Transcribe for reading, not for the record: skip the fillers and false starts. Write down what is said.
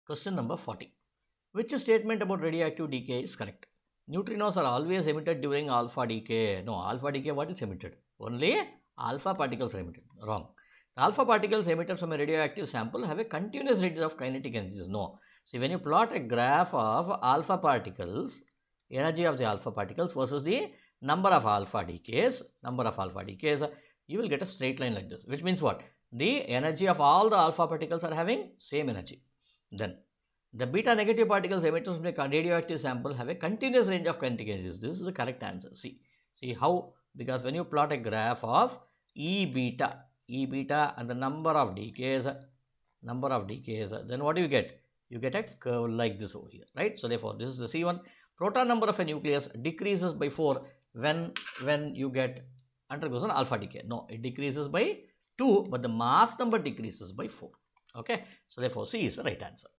Question number 40. Which statement about radioactive decay is correct? Neutrinos are always emitted during alpha decay. No, alpha decay, what is emitted? Only alpha particles are emitted. Wrong. The alpha particles emitted from a radioactive sample have a continuous rate of kinetic energies. No. See, when you plot a graph of alpha particles, energy of the alpha particles versus the number of alpha decays, you will get a straight line like this. Which means what? The energy of all the alpha particles are having same energy. Then the beta negative particles emitted from a radioactive sample have a continuous range of kinetic energies. This is the correct answer. See how? Because when you plot a graph of E beta and the number of decays, then what do you get? You get a curve like this over here, right? So therefore, this is the C1. Proton number of a nucleus decreases by 4 when you undergoes an alpha decay. No, it decreases by 2, but the mass number decreases by 4. Okay, so therefore C is the right answer.